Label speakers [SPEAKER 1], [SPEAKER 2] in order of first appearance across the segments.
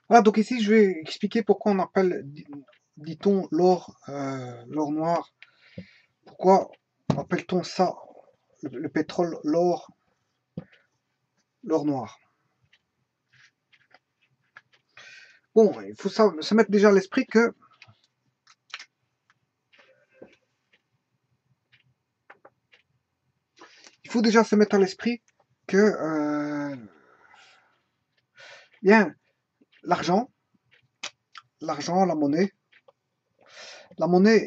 [SPEAKER 1] Voilà, donc ici je vais expliquer pourquoi on appelle, dit-on, l'or noir. Pourquoi appelle-t-on ça, le pétrole, l'or noir? Bon, il faut se mettre déjà à l'esprit que il faut déjà se mettre à l'esprit que bien l'argent, la monnaie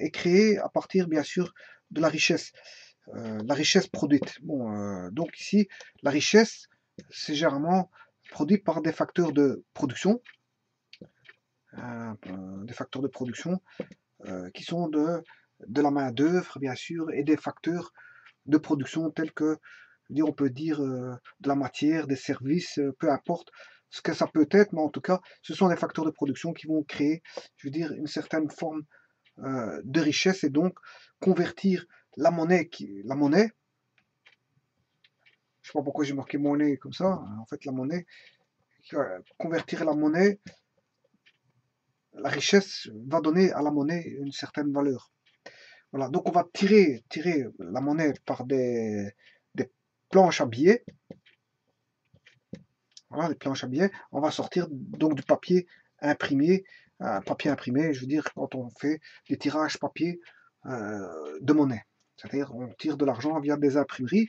[SPEAKER 1] est créée à partir bien sûr de la richesse produite. Bon, donc ici, la richesse, c'est généralement produit par des facteurs de production, des facteurs de production qui sont de la main d'œuvre, bien sûr, et des facteurs de production tels que, je veux dire, on peut dire de la matière, des services, peu importe ce que ça peut être, mais en tout cas, ce sont des facteurs de production qui vont créer, je veux dire, une certaine forme de richesse et donc convertir la monnaie, je sais pas pourquoi j'ai marqué monnaie comme ça, en fait la monnaie, convertir la monnaie, la richesse va donner à la monnaie une certaine valeur. Voilà, donc on va tirer la monnaie par des planches à billets. Voilà, les planches à billets. On va sortir donc du imprimé, papier imprimé, je veux dire, quand on fait des tirages papier de monnaie. C'est-à-dire, on tire de l'argent via des imprimeries,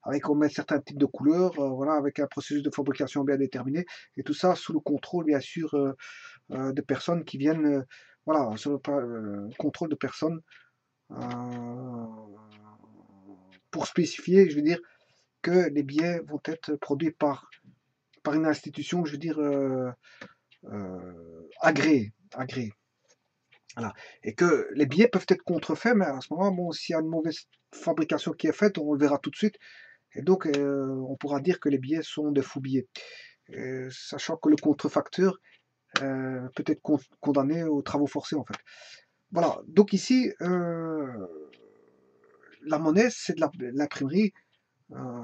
[SPEAKER 1] on met certains types de couleurs, voilà, avec un processus de fabrication bien déterminé, et tout ça sous le contrôle, bien sûr, de personnes qui viennent, voilà, sous le contrôle de personnes euh, pour spécifier, je veux dire, que les billets vont être produits par une institution, je veux dire, agréée. Voilà. Et que les billets peuvent être contrefaits, mais à ce moment, bon, s'il y a une mauvaise fabrication qui est faite, on le verra tout de suite. Et donc, on pourra dire que les billets sont de faux billets. Sachant que le contrefacteur peut être condamné aux travaux forcés, en fait. Voilà. Donc ici, la monnaie, c'est de l'imprimerie,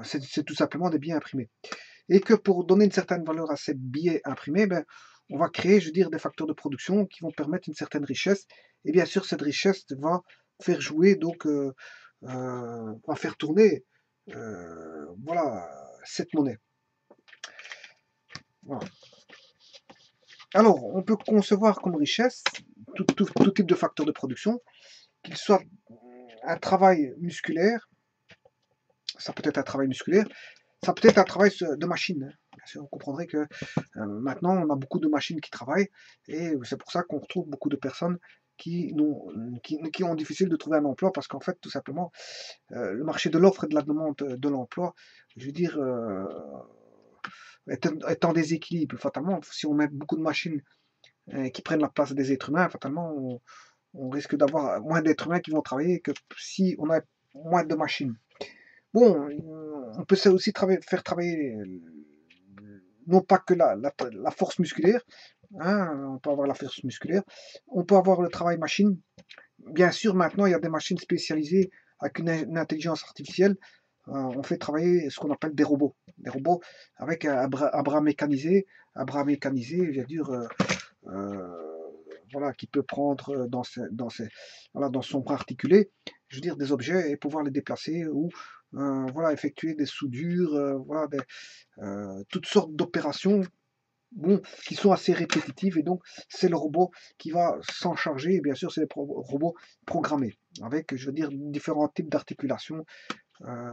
[SPEAKER 1] c'est tout simplement des billets imprimés. Et que pour donner une certaine valeur à ces billets imprimés, ben, on va créer, je veux dire, des facteurs de production qui vont permettre une certaine richesse. Et bien sûr, cette richesse va faire jouer, donc, va faire tourner, voilà, cette monnaie. Voilà. Alors, on peut concevoir comme richesse tout type de facteur de production, qu'il soit un travail musculaire, ça peut être un travail musculaire, ça peut être un travail de machine. Bien sûr, vous comprendrez que maintenant, on a beaucoup de machines qui travaillent et c'est pour ça qu'on retrouve beaucoup de personnes qui ont difficile de trouver un emploi parce qu'en fait, tout simplement, le marché de l'offre et de la demande de l'emploi, je veux dire, est en déséquilibre. Fatalement, si on met beaucoup de machines qui prennent la place des êtres humains, fatalement, on risque d'avoir moins d'êtres humains qui vont travailler que si on a moins de machines. Bon, on peut aussi faire travailler non pas que la force musculaire, hein, on peut avoir la force musculaire, on peut avoir le travail machine. Bien sûr, maintenant, il y a des machines spécialisées avec une intelligence artificielle. On fait travailler ce qu'on appelle des robots. Des robots avec un bras mécanisé, je veux dire, voilà, qui peut prendre voilà, dans son bras articulé, je veux dire, des objets et pouvoir les déplacer ou voilà, effectuer des soudures, voilà, toutes sortes d'opérations bon, qui sont assez répétitives et donc c'est le robot qui va s'en charger et bien sûr c'est des robots programmés avec je veux dire différents types d'articulations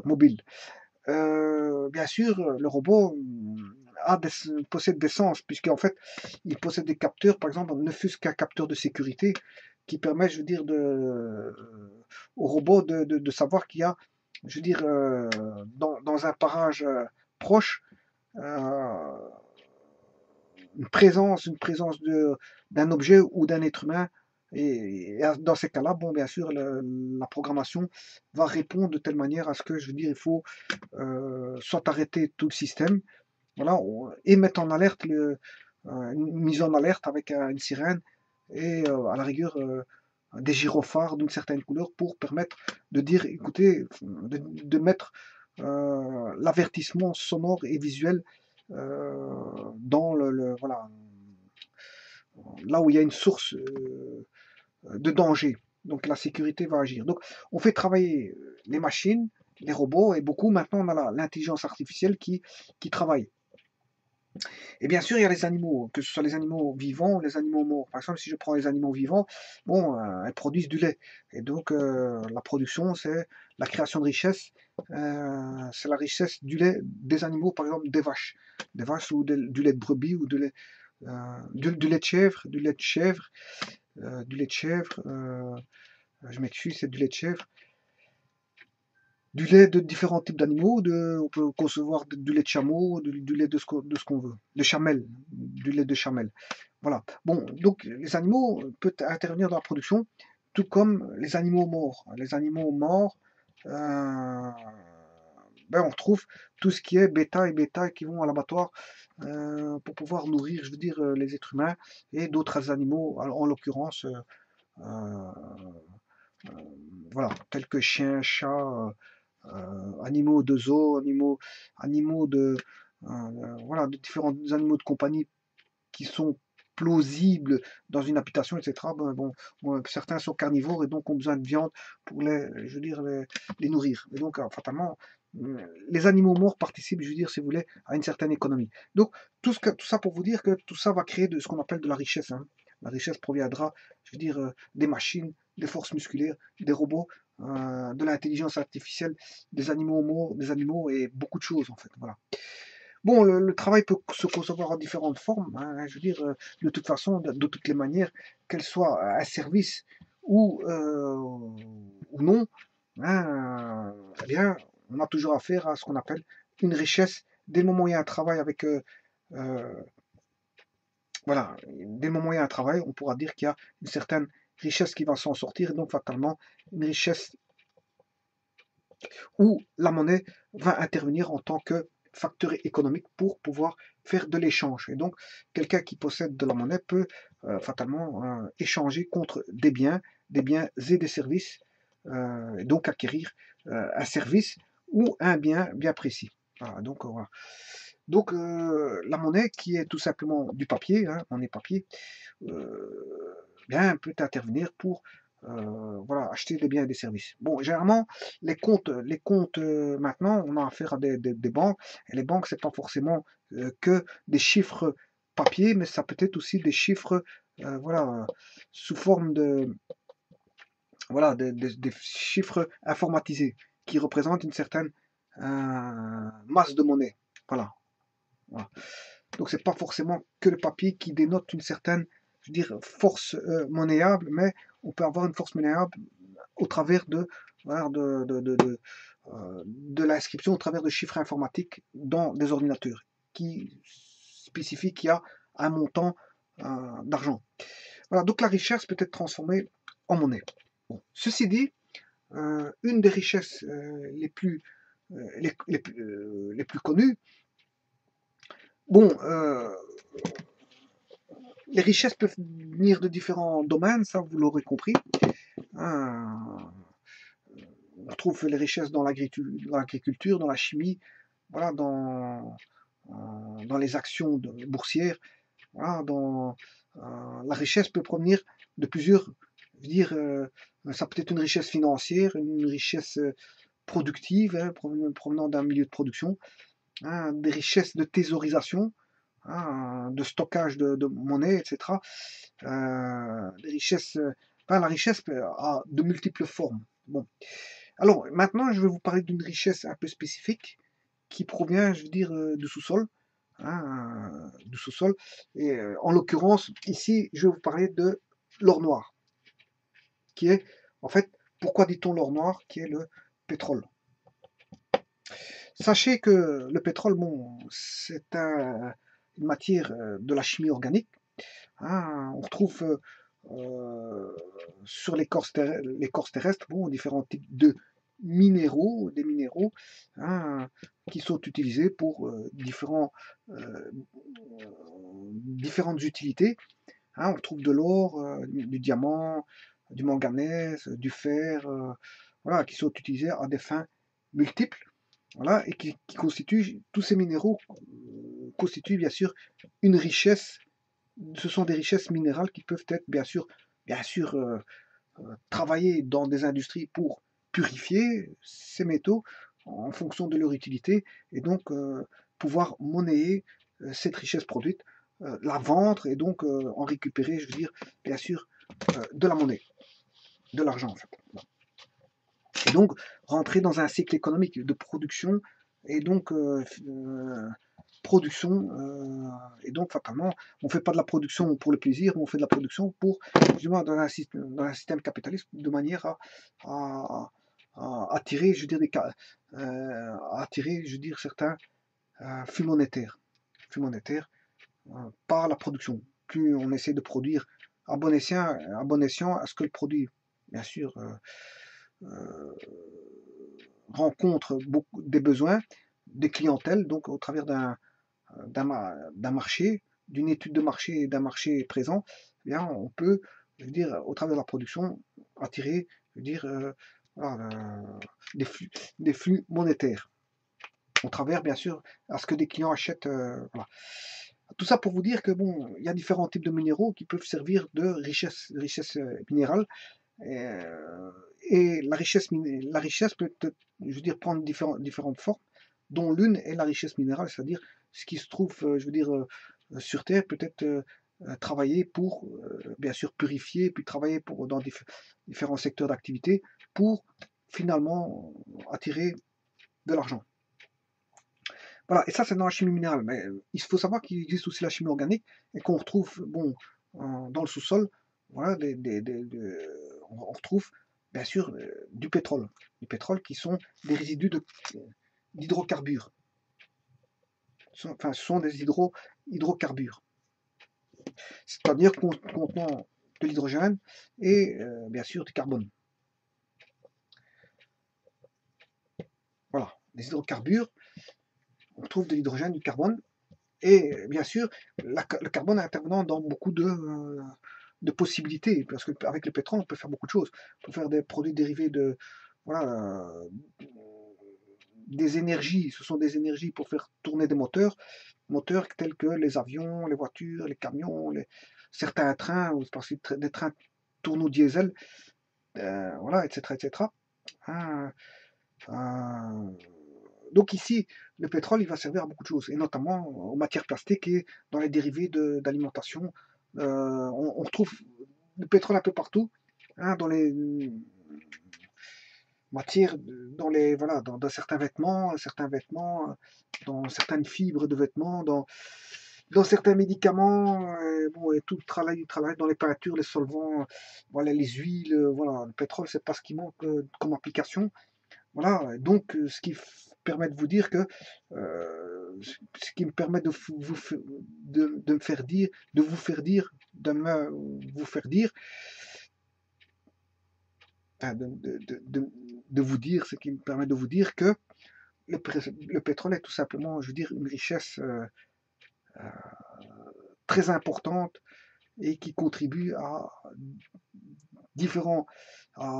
[SPEAKER 1] mobiles. Bien sûr le robot possède des sens puisqu'en fait il possède des capteurs par exemple ne fût-ce qu'un capteur de sécurité qui permet je veux dire au robot de savoir qu'il y a je veux dire dans un parage proche euh, une présence d'un objet ou d'un être humain. Et dans ces cas-là, bon, bien sûr, la programmation va répondre de telle manière à ce que, je veux dire, il faut soit arrêter tout le système, voilà, et mettre en alerte, une mise en alerte avec une sirène et à la rigueur des gyrophares d'une certaine couleur pour permettre de dire, écoutez, de mettre l'avertissement sonore et visuel dans voilà, là où il y a une source de danger. Donc la sécurité va agir. Donc on fait travailler les machines, les robots, et beaucoup maintenant on a l'intelligence artificielle qui travaille. Et bien sûr, il y a les animaux, que ce soit les animaux vivants ou les animaux morts. Par exemple, si je prends les animaux vivants, bon, elles produisent du lait. Et donc, la production, c'est la création de richesse, c'est la richesse du lait des animaux, par exemple des vaches. Des vaches ou du lait de brebis ou du lait de chèvre, du lait de chèvre, je m'excuse, c'est du lait de chèvre. Du lait de différents types d'animaux, on peut concevoir du lait de chameau, du lait de ce qu'on veut, de chamel, du lait de chamel. Voilà. Bon, donc les animaux peuvent intervenir dans la production, tout comme les animaux morts. Les animaux morts, on retrouve tout ce qui est bêta et bêta qui vont à l'abattoir pour pouvoir nourrir, je veux dire, les êtres humains et d'autres animaux, en l'occurrence, voilà, tels que chiens, chats, animaux de zoo, animaux voilà, de différents animaux de compagnie qui sont plausibles dans une habitation, etc. Bon, certains sont carnivores et donc ont besoin de viande pour je veux dire, les nourrir. Et donc, fatalement, les animaux morts participent, je veux dire, si vous voulez, à une certaine économie. Donc, tout ça pour vous dire que tout ça va créer ce qu'on appelle de la richesse. Hein. La richesse proviendra, je veux dire, des machines, des forces musculaires, des robots, de l'intelligence artificielle, des animaux morts, des animaux et beaucoup de choses en fait. Voilà. Bon, le travail peut se concevoir en différentes formes. Hein, je veux dire, de toute façon, de toutes les manières, qu'elle soit un service ou non, hein, eh bien, on a toujours affaire à ce qu'on appelle une richesse. Dès le moment où il y a un travail euh, voilà, dès le moment où il y a un travail, on pourra dire qu'il y a une certaine richesse qui va s'en sortir, et donc fatalement une richesse où la monnaie va intervenir en tant que facteur économique pour pouvoir faire de l'échange. Et donc, quelqu'un qui possède de la monnaie peut fatalement échanger contre des biens et des services, et donc acquérir un service ou un bien bien précis. Voilà, voilà. Donc, la monnaie qui est tout simplement du papier, hein, monnaie papier, bien peut intervenir pour voilà, acheter des biens et des services. Bon, généralement, les comptes maintenant, on a affaire à des banques, et les banques, c'est pas forcément que des chiffres papier, mais ça peut être aussi des chiffres, voilà, sous forme de, voilà, des chiffres informatisés qui représentent une certaine masse de monnaie. Voilà. Voilà. Donc c'est pas forcément que le papier qui dénote une certaine, je veux dire, force monnayable, mais on peut avoir une force monnayable au travers voilà, de l'inscription, au travers de chiffres informatiques dans des ordinateurs qui spécifient qu'il y a un montant d'argent. Voilà, donc la richesse peut être transformée en monnaie. Bon. Ceci dit, une des richesses les plus connues, bon, les richesses peuvent venir de différents domaines, ça vous l'aurez compris. On retrouve les richesses dans l'agriculture, dans la chimie, voilà, dans les actions boursières. Voilà, la richesse peut provenir de plusieurs, je veux dire, ça peut être une richesse financière, une richesse productive, hein, provenant d'un milieu de production, hein, des richesses de thésaurisation, hein, de stockage de monnaie, etc. Des richesses, la richesse a de multiples formes. Bon. Alors maintenant, je vais vous parler d'une richesse un peu spécifique qui provient, je veux dire, du sous-sol. Hein, du sous-sol. Et en l'occurrence, ici, je vais vous parler de l'or noir, qui est, en fait, pourquoi dit-on l'or noir, qui est le pétrole. Sachez que le pétrole, bon, c'est une matière de la chimie organique. Hein, on retrouve sur l'écorce terrestre, bon, différents types de minéraux, des minéraux hein, qui sont utilisés pour différentes utilités. Hein, on retrouve de l'or, du diamant, du manganèse, du fer, voilà, qui sont utilisés à des fins multiples. Voilà, et qui constituent, tous ces minéraux constituent bien sûr une richesse ce sont des richesses minérales qui peuvent être bien sûr travailler dans des industries pour purifier ces métaux en fonction de leur utilité et donc pouvoir monnayer cette richesse produite, la vendre et donc en récupérer, je veux dire, bien sûr, de la monnaie, de l'argent en fait. Et donc rentrer dans un cycle économique de production et donc production et donc fatalement on ne fait pas de la production pour le plaisir, on fait de la production pour justement dans un système capitaliste de manière à attirer, je veux dire, attirer, je veux dire, certains flux monétaires par la production. Plus on essaie de produire à bon escient à ce que le produit, bien sûr, rencontre beaucoup des besoins des clientèles, donc au travers d'un marché, d'une étude de marché et d'un marché présent, eh bien, on peut, je veux dire, au travers de la production, attirer, je veux dire, voilà, des flux monétaires, au travers, bien sûr, à ce que des clients achètent. Voilà. Tout ça pour vous dire que bon, il y a différents types de minéraux qui peuvent servir de richesse minérale. Et la richesse peut, je veux dire, prendre différentes formes, dont l'une est la richesse minérale, c'est-à-dire ce qui se trouve, je veux dire, sur Terre peut être travaillé pour, bien sûr, purifier, puis travailler dans différents secteurs d'activité pour finalement attirer de l'argent. Voilà, et ça c'est dans la chimie minérale, mais il faut savoir qu'il existe aussi la chimie organique et qu'on retrouve, bon, dans le sous-sol, voilà, on retrouve bien sûr du pétrole qui sont des résidus d'hydrocarbures. Enfin, ce sont des hydrocarbures, c'est-à-dire contenant de l'hydrogène et bien sûr du carbone. Voilà, des hydrocarbures, on trouve de l'hydrogène, du carbone, et bien sûr, le carbone intervenant dans beaucoup de possibilités, parce qu'avec le pétrole, on peut faire beaucoup de choses. On peut faire des produits dérivés de, voilà, des énergies. Ce sont des énergies pour faire tourner des moteurs tels que les avions, les voitures, les camions, certains trains, parce que des trains tournent au diesel, voilà, etc., etc. Hein, donc ici, le pétrole, il va servir à beaucoup de choses, et notamment aux matières plastiques et dans les dérivés d'alimentation. On retrouve le pétrole un peu partout, hein, dans les matières, voilà, dans certains vêtements, dans certaines fibres de vêtements, dans certains médicaments, bon, et tout le travail dans les peintures, les solvants, voilà, les huiles, voilà, le pétrole, c'est pas ce qui manque comme application. Voilà, donc ce qui permet de vous dire que ce qui me permet de me faire dire, de vous faire dire, vous faire dire, enfin, de vous dire, ce qui me permet de vous dire que le pétrole est tout simplement, je veux dire, une richesse très importante et qui contribue à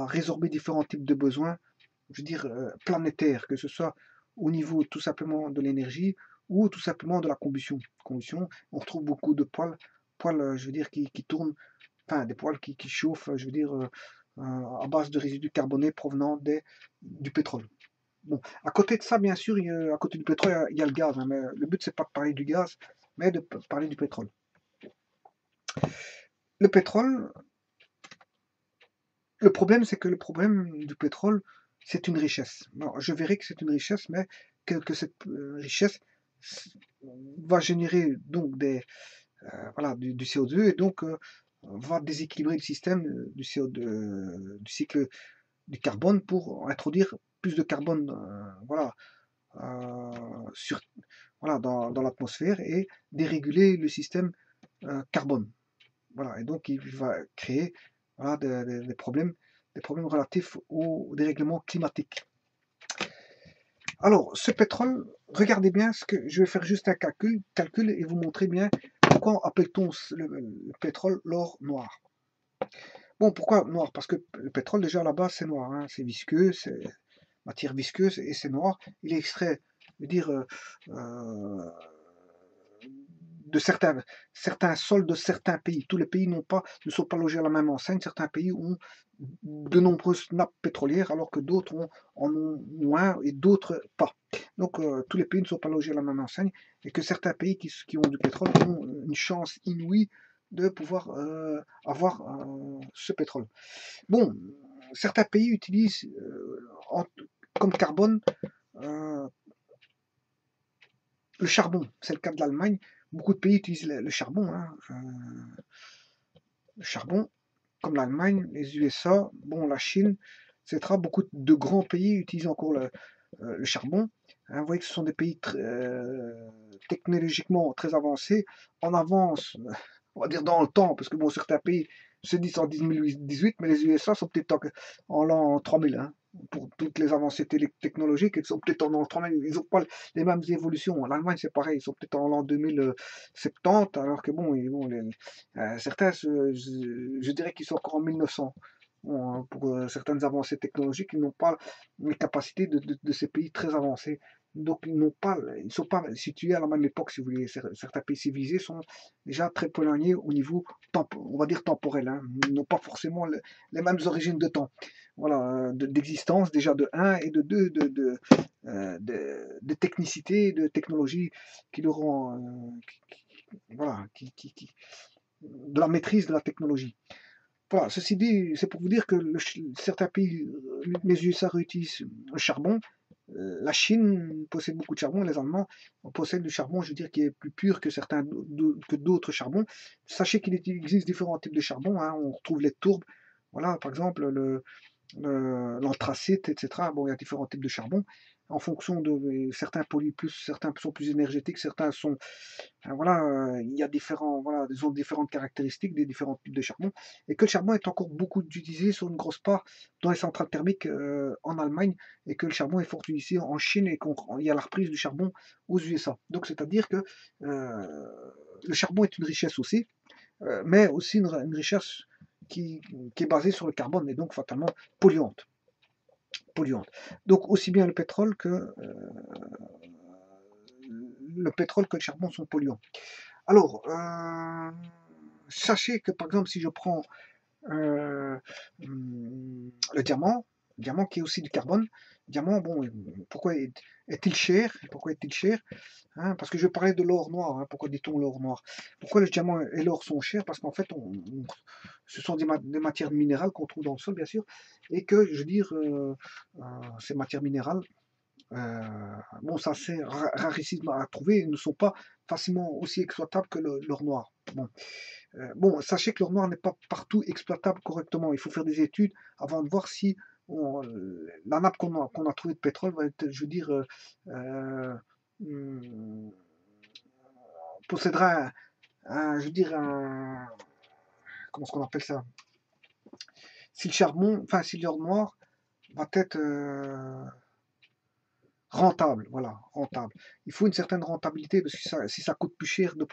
[SPEAKER 1] résorber différents types de besoins, je veux dire, planétaires, que ce soit au niveau tout simplement de l'énergie ou tout simplement de la combustion. On retrouve beaucoup de poêles, je veux dire, qui tournent, enfin des poêles qui chauffent, je veux dire, à base de résidus carbonés provenant du pétrole. Bon, à côté de ça, bien sûr, à côté du pétrole, il y a le gaz, hein, mais le but, c'est pas de parler du gaz, mais de parler du pétrole. Le pétrole, le problème, c'est que le problème du pétrole, c'est une richesse. Alors, je verrai que c'est une richesse, mais que cette richesse va générer donc voilà, du CO2 et donc va déséquilibrer le système du cycle du carbone pour introduire plus de carbone voilà, voilà, dans l'atmosphère et déréguler le système carbone. Voilà, et donc il va créer voilà, des problèmes relatifs au dérèglement climatique. Alors, ce pétrole, regardez bien ce que je vais faire juste un calcul et vous montrer bien pourquoi appelle-t-on le pétrole l'or noir. Bon, pourquoi noir? Parce que le pétrole, déjà à la base, c'est noir, hein, c'est visqueux, c'est matière visqueuse et c'est noir. Il est extrait, je veux dire, certains sols de certains pays. Tous les pays ne sont pas logés à la même enseigne. Certains pays ont de nombreuses nappes pétrolières, alors que d'autres en ont moins et d'autres pas. Donc tous les pays ne sont pas logés à la même enseigne, et que certains pays qui ont du pétrole ont une chance inouïe de pouvoir avoir ce pétrole. Bon, certains pays utilisent comme carbone le charbon. C'est le cas de l'Allemagne. Beaucoup de pays utilisent le charbon. Hein. Le charbon, comme l'Allemagne, les USA, bon, la Chine, etc. Beaucoup de grands pays utilisent encore le charbon. Hein, vous voyez que ce sont des pays technologiquement très avancés, en avance, on va dire dans le temps, parce que bon, certains pays se disent en 2018, mais les USA sont peut-être en l'an 3000, hein, pour toutes les avancées technologiques, ils sont peut-être en l'an 3000, ils n'ont pas les mêmes évolutions. L'Allemagne, c'est pareil, ils sont peut-être en l'an 2070, alors que bon, certains, je dirais qu'ils sont encore en 1900. Bon, hein, pour certaines avancées technologiques, ils n'ont pas les capacités de ces pays très avancés. Donc, ils ne sont pas situés à la même époque, si vous voulez. Certains pays civilisés sont déjà très peu éloignés au niveau, on va dire, temporel. Hein. Ils n'ont pas forcément les mêmes origines de temps. Voilà, d'existence, déjà de 1, et de 2, de technicité, de technologie qui leur rend, voilà, de la maîtrise de la technologie. Voilà, ceci dit, c'est pour vous dire que certains pays, les USA réutilisent le charbon, la Chine possède beaucoup de charbon, les Allemands possèdent du charbon, je veux dire, qui est plus pur que que d'autres charbons. Sachez qu'il existe différents types de charbon, hein. On retrouve les tourbes, voilà, par exemple l'anthracite, etc. Bon, il y a différents types de charbon. En fonction de certains polluent plus, certains sont plus énergétiques, certains sont, voilà, il y a voilà, ils ont différentes caractéristiques des différents types de charbon, et que le charbon est encore beaucoup utilisé sur une grosse part dans les centrales thermiques en Allemagne, et que le charbon est fort utilisé en Chine, et qu'il y a la reprise du charbon aux USA. Donc c'est-à-dire que le charbon est une richesse aussi, mais aussi une richesse qui est basée sur le carbone, et donc fatalement polluante. Donc aussi bien le pétrole que le charbon sont polluants. Alors, sachez que par exemple, si je prends le diamant qui est aussi du carbone, diamant, bon, pourquoi est-il cher? Pourquoi est-il cher? Hein, parce que je parlais de l'or noir. Hein, pourquoi dit-on l'or noir? Pourquoi le diamant et l'or sont chers? Parce qu'en fait, ce sont des matières minérales qu'on trouve dans le sol, bien sûr, et que, je veux dire, ces matières minérales, bon, ça c'est rarissime à trouver, ils ne sont pas facilement aussi exploitables que l'or noir. Bon, sachez que l'or noir n'est pas partout exploitable correctement. Il faut faire des études avant de voir si la nappe qu'on a trouvée de pétrole va être, je veux dire, possédera je veux dire, comment est-ce qu'on appelle ça? Si le charbon, enfin, si l'or noir va être rentable, voilà, rentable. Il faut une certaine rentabilité, parce que si ça coûte plus cher de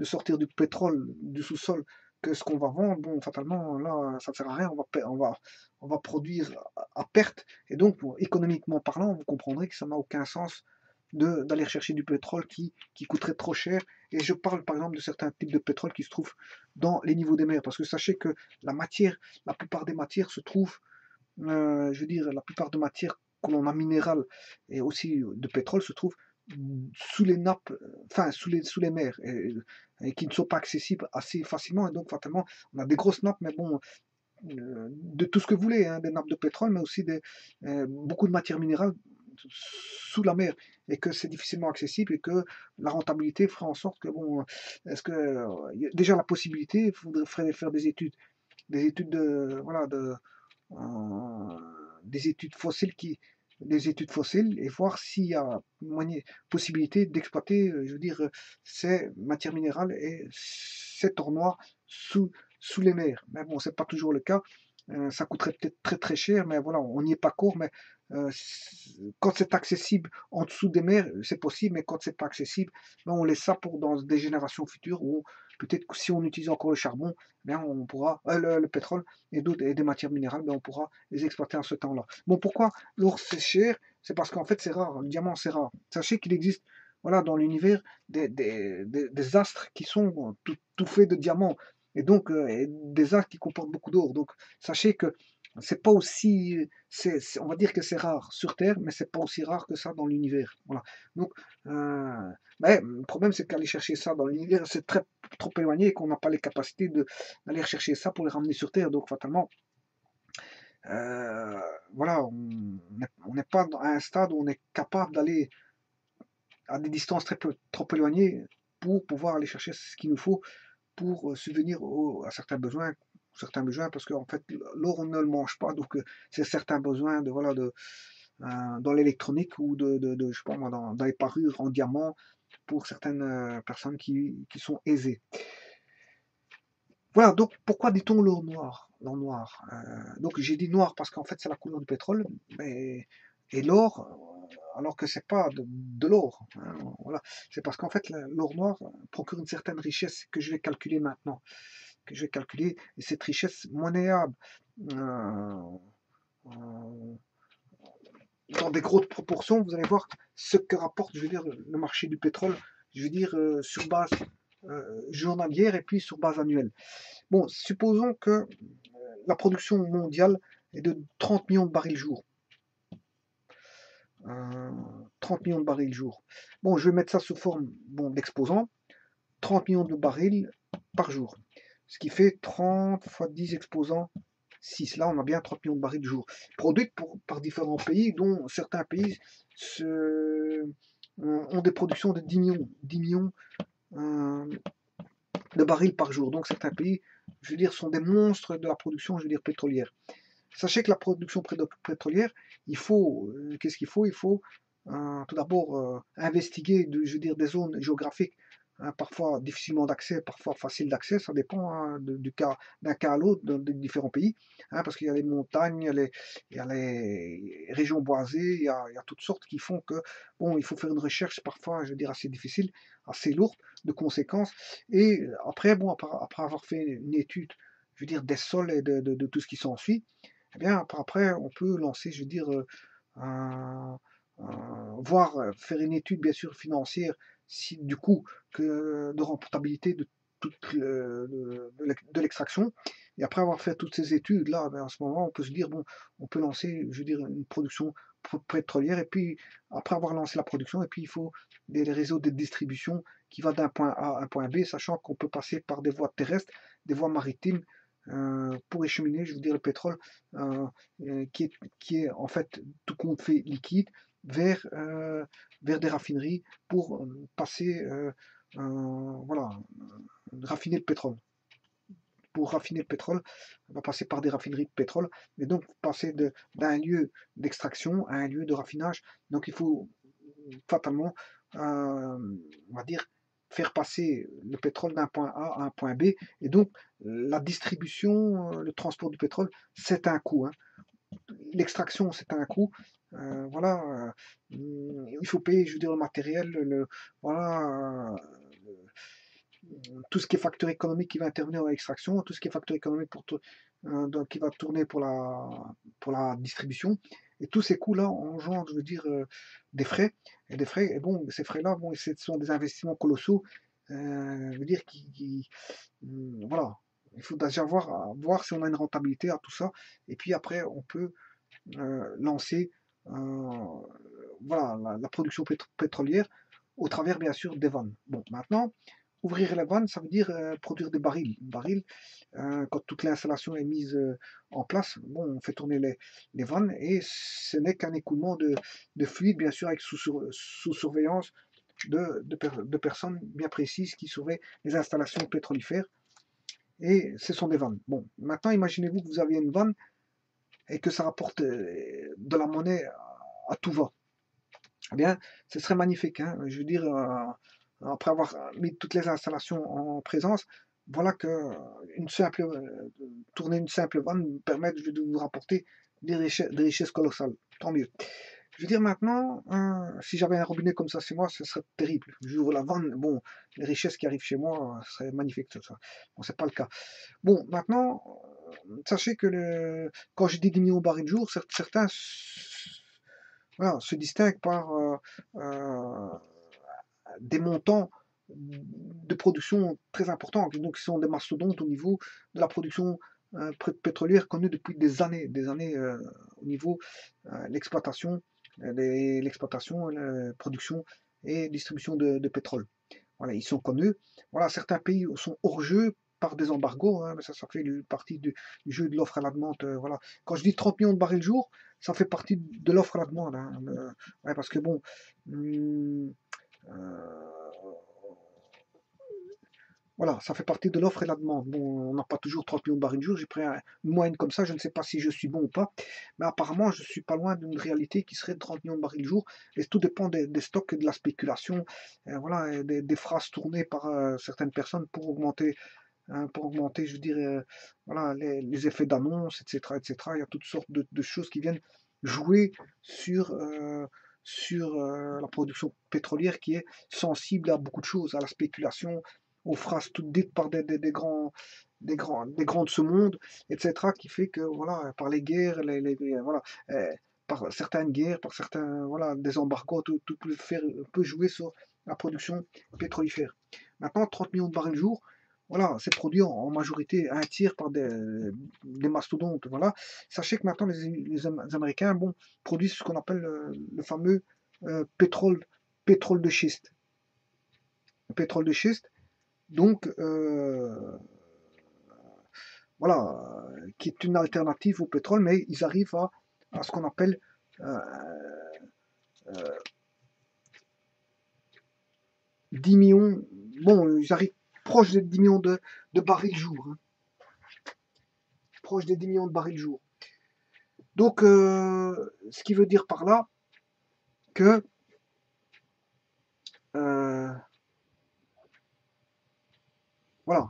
[SPEAKER 1] sortir du pétrole du sous-sol que ce qu'on va vendre, bon, fatalement, là, ça ne sert à rien, on va produire à perte, et donc, économiquement parlant, vous comprendrez que ça n'a aucun sens d'aller chercher du pétrole qui coûterait trop cher. Et je parle par exemple de certains types de pétrole qui se trouvent dans les niveaux des mers, parce que sachez que la plupart des matières se trouvent, je veux dire, la plupart des matières que l'on a minérales et aussi de pétrole se trouvent sous les nappes, enfin sous les mers, et qui ne sont pas accessibles assez facilement, et donc fatalement on a des grosses nappes, mais bon, de tout ce que vous voulez, hein, des nappes de pétrole, mais aussi beaucoup de matières minérales sous la mer, et que c'est difficilement accessible, et que la rentabilité fera en sorte que, bon, est-ce que déjà la possibilité, il faudrait faire des études voilà, des études fossiles et voir s'il y a possibilité d'exploiter, je veux dire, ces matières minérales et cet or noir sous les mers. Mais bon, c'est pas toujours le cas. Ça coûterait peut-être très très cher, mais voilà, on n'y est pas court. Mais quand c'est accessible en dessous des mers, c'est possible, mais quand c'est pas accessible, ben, on laisse ça pour dans des générations futures, où peut-être que si on utilise encore le charbon, ben on pourra le pétrole et des matières minérales, ben on pourra les exploiter en ce temps-là. Bon, pourquoi l'or c'est cher? C'est parce qu'en fait c'est rare, le diamant c'est rare. Sachez qu'il existe voilà, dans l'univers des astres qui sont tout faits de diamants, et donc et des astres qui comportent beaucoup d'or. Donc sachez que c'est pas aussi, on va dire que c'est rare sur Terre, mais c'est pas aussi rare que ça dans l'univers. Voilà. Donc, mais le problème c'est qu'aller chercher ça dans l'univers, c'est trop éloigné et qu'on n'a pas les capacités d'aller chercher ça pour les ramener sur Terre. Donc fatalement, voilà, on n'est pas à un stade où on est capable d'aller à des distances trop éloignées pour pouvoir aller chercher ce qu'il nous faut pour subvenir à certains besoins, parce qu'en fait, l'or, on ne le mange pas, donc c'est certains besoins de, voilà, dans l'électronique ou je sais pas moi, dans les parures en diamant pour certaines personnes qui sont aisées. Voilà, donc pourquoi dit-on l'or noir? L'or noir. Donc j'ai dit noir parce qu'en fait c'est la couleur du pétrole, et l'or, alors que c'est pas de l'or, hein, voilà. C'est parce qu'en fait l'or noir procure une certaine richesse que je vais calculer maintenant, et cette richesse monnayable euh, euh, dans des grosses proportions. Vous allez voir ce que rapporte, je veux dire, le marché du pétrole, je veux dire, sur base journalière et puis sur base annuelle. Bon, supposons que la production mondiale est de 30 millions de barils jour. 30 millions de barils jour. Bon, je vais mettre ça sous forme d'exposants. 30 millions de barils par jour. Ce qui fait 30 fois 10 exposants 6. Là, on a bien 30 millions de barils de jour. Produites par différents pays, dont certains pays ont des productions de 10 millions de barils par jour. Donc certains pays, je veux dire, sont des monstres de la production, je veux dire, pétrolière. Sachez que la production pétrolière, qu'est-ce qu'il faut? Il faut tout d'abord investiguer, je veux dire, des zones géographiques, hein, parfois difficilement d'accès, parfois faciles d'accès, ça dépend, hein, d'un cas à l'autre dans les différents pays, hein, parce qu'il y a les montagnes, il y a les régions boisées, il y a toutes sortes qui font que, bon, il faut faire une recherche parfois, je veux dire, assez difficile, assez lourde de conséquences, et après, bon, après avoir fait une étude, je veux dire, des sols et de tout ce qui s'ensuit, eh bien, après, on peut lancer, je veux dire, voire faire une étude, bien sûr, financière, si, du coup, de rentabilité de toute de l'extraction. Et après avoir fait toutes ces études-là, ben, à ce moment, on peut se dire, bon, on peut lancer, je veux dire, une production pétrolière. Et puis, après avoir lancé la production, et puis il faut des réseaux de distribution qui va d'un point A à un point B, sachant qu'on peut passer par des voies terrestres, des voies maritimes, pour écheminer, je veux dire, le pétrole euh, qui est en fait tout compte fait liquide vers, vers des raffineries pour passer, voilà, raffiner le pétrole. Pour raffiner le pétrole, on va passer par des raffineries de pétrole, et donc passer d'un lieu d'extraction à un lieu de raffinage. Donc il faut fatalement, on va dire, faire passer le pétrole d'un point A à un point B. Et donc, la distribution, le transport du pétrole, c'est un coût, hein. L'extraction, c'est un coût. Voilà, il faut payer, je veux dire, le matériel, voilà, tout ce qui est facteur économique qui va intervenir dans l'extraction, tout ce qui est facteur économique qui va tourner pour la distribution. Et tous ces coûts-là engendrent, je veux dire, des frais. Et bon, ces frais-là, bon, ce sont des investissements colossaux, je veux dire, voilà. Il faut déjà voir si on a une rentabilité à tout ça. Et puis après, on peut lancer voilà, la production pétrolière au travers, bien sûr, des vannes. Bon, maintenant, ouvrir les vannes, ça veut dire produire des barils. Barils, quand toute l'installation est mise en place, bon, on fait tourner les vannes et ce n'est qu'un écoulement de fluide, bien sûr, avec sous surveillance de personnes bien précises qui surveillent les installations pétrolifères. Et ce sont des vannes. Bon, maintenant, imaginez-vous que vous aviez une vanne et que ça rapporte de la monnaie à tout va. Eh bien, ce serait magnifique, hein. Je veux dire, après avoir mis toutes les installations en présence, voilà que tourner une simple vanne permet de vous rapporter des richesses colossales. Tant mieux. Je veux dire maintenant, si j'avais un robinet comme ça chez moi, ce serait terrible. J'ouvre la vanne, bon, les richesses qui arrivent chez moi, ce serait magnifique tout ça. Bon, c'est pas le cas. Bon, maintenant, sachez que quand je dis 10 millions de barils de jour, certains voilà, se distinguent par des montants de production très importants, donc ils sont des mastodontes au niveau de la production pétrolière connue depuis des années au niveau l'exploitation, la production et distribution de pétrole. Voilà, ils sont connus. Voilà, certains pays sont hors jeu par des embargos, hein, mais ça fait partie du jeu de l'offre à la demande. Voilà. Quand je dis 30 millions de barils jour, ça fait partie de l'offre à la demande. Hein, ouais, parce que bon, voilà, ça fait partie de l'offre et la demande. Bon, on n'a pas toujours 30 millions de barils jour, j'ai pris une moyenne comme ça, je ne sais pas si je suis bon ou pas, mais apparemment je suis pas loin d'une réalité qui serait de 30 millions de barils jour, et tout dépend des stocks et de la spéculation, voilà, et des phrases tournées par certaines personnes pour augmenter, je dirais, voilà, les effets d'annonce, etc., etc. Il y a toutes sortes de choses qui viennent jouer sur la production pétrolière qui est sensible à beaucoup de choses, à la spéculation, aux phrases toutes dites par des grands, des grands de ce monde, etc., qui fait que, voilà, par les guerres, voilà, par certaines guerres, par certains, voilà, des embargos, tout peut jouer sur la production pétrolifère. Maintenant, 30 millions de barils jour, voilà, c'est produit en majorité un tiers par des mastodontes. Voilà. Sachez que maintenant les Américains, bon, produisent ce qu'on appelle le fameux pétrole de schiste. Pétrole de schiste, donc voilà, qui est une alternative au pétrole, mais ils arrivent à ce qu'on appelle euh, 10 millions. Bon, ils arrivent proche des 10 millions de barils jour. Hein. Proche des 10 millions de barils jour. Donc, ce qui veut dire par là que voilà.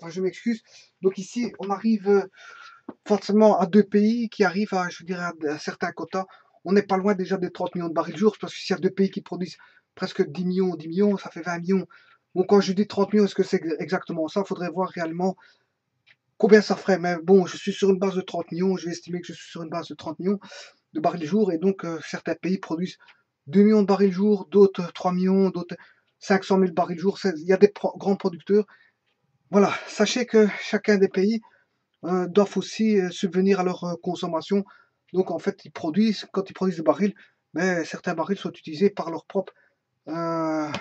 [SPEAKER 1] Je m'excuse. Donc ici, on arrive forcément à deux pays qui arrivent à, je dirais, à certains quotas. On n'est pas loin déjà des 30 millions de barils jour, parce que s'il y a deux pays qui produisent presque 10 millions, ça fait 20 millions. Bon, quand je dis 30 millions, est-ce que c'est exactement ça? Il faudrait voir réellement combien ça ferait. Mais bon, je suis sur une base de 30 millions, je vais estimer que je suis sur une base de 30 millions de barils jour, et donc certains pays produisent 2 millions de barils jour, d'autres 3 millions, d'autres 500 000 barils jour. Il y a des grands producteurs. Voilà, sachez que chacun des pays doivent aussi subvenir à leur consommation. Donc en fait, quand ils produisent des barils, mais certains barils sont utilisés par leur propre par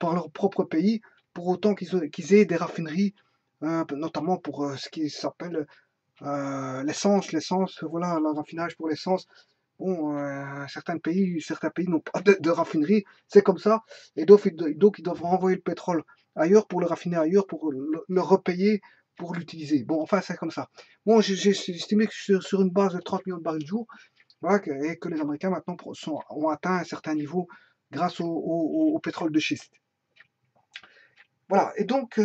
[SPEAKER 1] leur propre pays, pour autant qu'ils aient des raffineries, notamment pour ce qui s'appelle l'essence, voilà, le raffinage pour l'essence. Bon, certains pays n'ont pas de raffinerie, c'est comme ça, et donc ils doivent renvoyer le pétrole ailleurs pour le raffiner ailleurs, pour le repayer pour l'utiliser. Bon, enfin, c'est comme ça. Bon, j'ai estimé que sur une base de 30 millions de barils de jour, voilà, et que les Américains maintenant ont atteint un certain niveau grâce au pétrole de schiste. Voilà, et donc,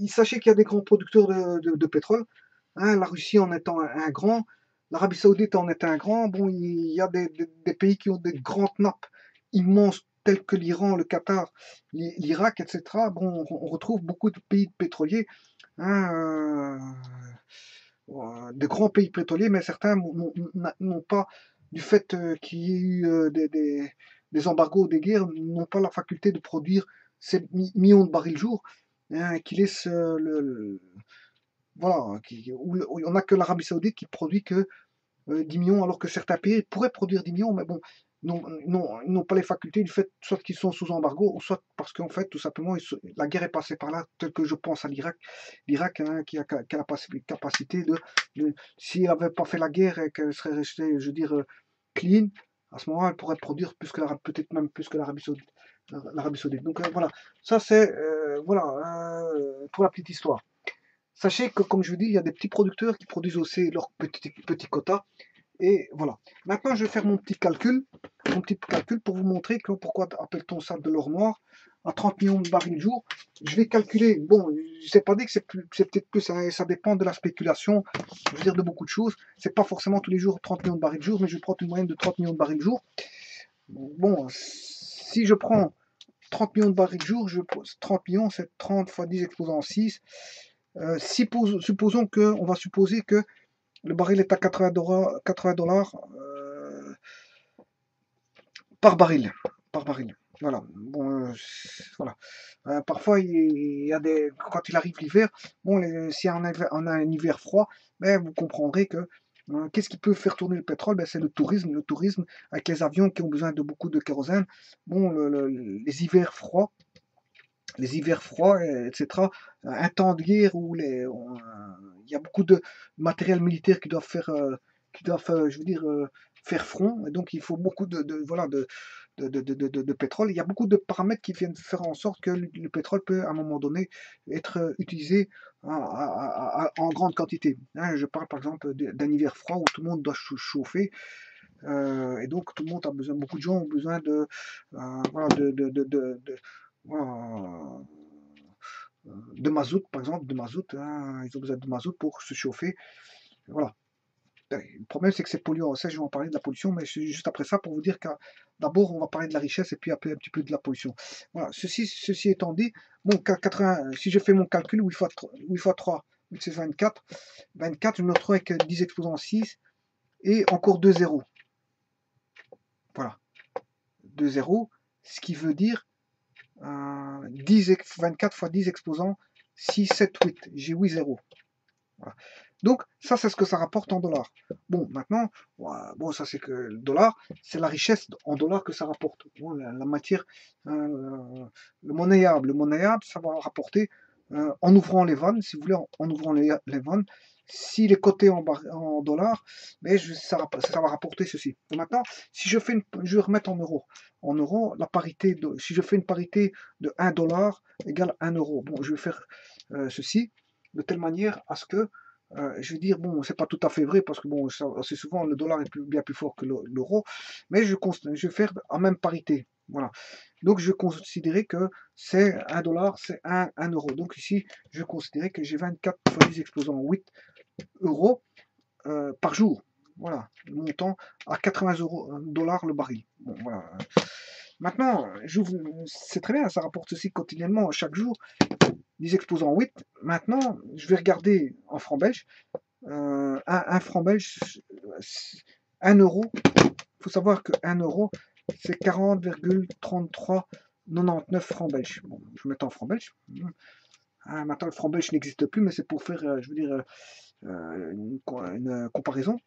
[SPEAKER 1] sachez qu'il y a des grands producteurs de pétrole, hein, la Russie en étant un grand, l'Arabie Saoudite en est un grand. Bon, il y a des pays qui ont des grandes nappes immenses tels que l'Iran, le Qatar, l'Irak, etc. Bon, on retrouve beaucoup de pays pétroliers, hein, de grands pays pétroliers, mais certains n'ont pas, du fait qu'il y ait eu des embargos, des guerres, n'ont pas la faculté de produire ces millions de barils jour, hein, qui laissent voilà, où on n'a que l'Arabie Saoudite qui produit que 10 millions, alors que certains pays pourraient produire 10 millions, mais bon, ils n'ont pas les facultés du fait soit qu'ils sont sous embargo, ou soit parce qu'en fait, tout simplement, la guerre est passée par là, tel que je pense à l'Irak. L'Irak, hein, qui a la capacité s'il n'avait pas fait la guerre et qu'elle serait restée, je veux dire, clean, à ce moment-là, elle pourrait produire peut-être même plus que l'Arabie Saoudite. Donc voilà, ça c'est voilà pour la petite histoire. Sachez que, comme je vous dis, il y a des petits producteurs qui produisent aussi leurs petits quotas, Et voilà. Maintenant, je vais faire mon petit calcul pour vous montrer que pourquoi appelle-t-on ça de l'or noir à 30 millions de barils jour. Je vais calculer, bon, je sais pas dit que c'est peut-être plus, ça dépend de la spéculation, je veux dire de beaucoup de choses. C'est pas forcément tous les jours 30 millions de barils jour, mais je vais prendre une moyenne de 30 millions de barils jour. Bon, si je prends 30 millions de barils jour, 30 millions, c'est 30 fois 10 exposant 6. Supposons que, on va supposer que le baril est à 80 dollars par baril. Par baril. Voilà. Bon, voilà. Parfois, il y a des, quand il arrive l'hiver, bon, si on a un hiver froid, ben, vous comprendrez que qu'est-ce qui peut faire tourner le pétrole? Ben, c'est le tourisme. Le tourisme, avec les avions qui ont besoin de beaucoup de kérosène. Bon, les hivers froids, etc. Un temps de guerre où il y a beaucoup de matériel militaire qui doivent faire, je veux dire, faire front. Et donc, il faut beaucoup voilà, de pétrole. Il y a beaucoup de paramètres qui viennent faire en sorte que le pétrole peut, à un moment donné, être utilisé en grande quantité. Hein, je parle, par exemple, d'un hiver froid où tout le monde doit chauffer. Et donc, tout le monde a besoin, beaucoup de gens ont besoin voilà, voilà, de mazout, par exemple, de mazout, hein, ils ont besoin de mazout pour se chauffer. Voilà. Le problème, c'est que c'est polluant. Ça, je vais en parler de la pollution, mais c'est juste après ça pour vous dire que d'abord, on va parler de la richesse et puis après un petit peu de la pollution. Voilà. Ceci étant dit, bon, 80, si je fais mon calcul, 8 fois 3, c'est 24. 24, je me retrouve avec 10 exposants 6 et encore 2 zéros. Voilà. 2 zéros, ce qui veut dire 24 fois 10 exposants 6, 7, 8. J'ai 8 zéros. Voilà. Donc, ça, c'est ce que ça rapporte en dollars. Bon, maintenant, bon, ça, c'est que le dollar, c'est la richesse en dollars que ça rapporte. Bon, la matière, le monnayable, ça va rapporter, en ouvrant les vannes, si vous voulez, en ouvrant les vannes, s'il est coté en dollars, mais ça va rapporter ceci. Et maintenant, si je fais je vais remettre en euros. En euros, la parité, si je fais une parité de 1 dollar égale 1 euro, bon, je vais faire ceci de telle manière à ce que je veux dire, bon, c'est pas tout à fait vrai parce que bon, assez souvent le dollar est bien plus fort que l'euro, mais je vais faire en même parité. Voilà. Donc je vais considérer que c'est 1 dollar, c'est 1 euro. Donc ici, je vais considérer que j'ai 24 fois 10 exposant 8 euros par jour. Voilà, le montant à 80 dollars le baril. Bon, voilà. Maintenant, c'est très bien, ça rapporte aussi quotidiennement, chaque jour, 10 exposants 8. Maintenant, je vais regarder en francs belges. Un franc belge, 1 euro. Il faut savoir que 1 euro, c'est 40,3399 francs belges. Bon, je vais mettre en francs belges. Maintenant, le franc belge n'existe plus, mais c'est pour faire, je veux dire, une comparaison.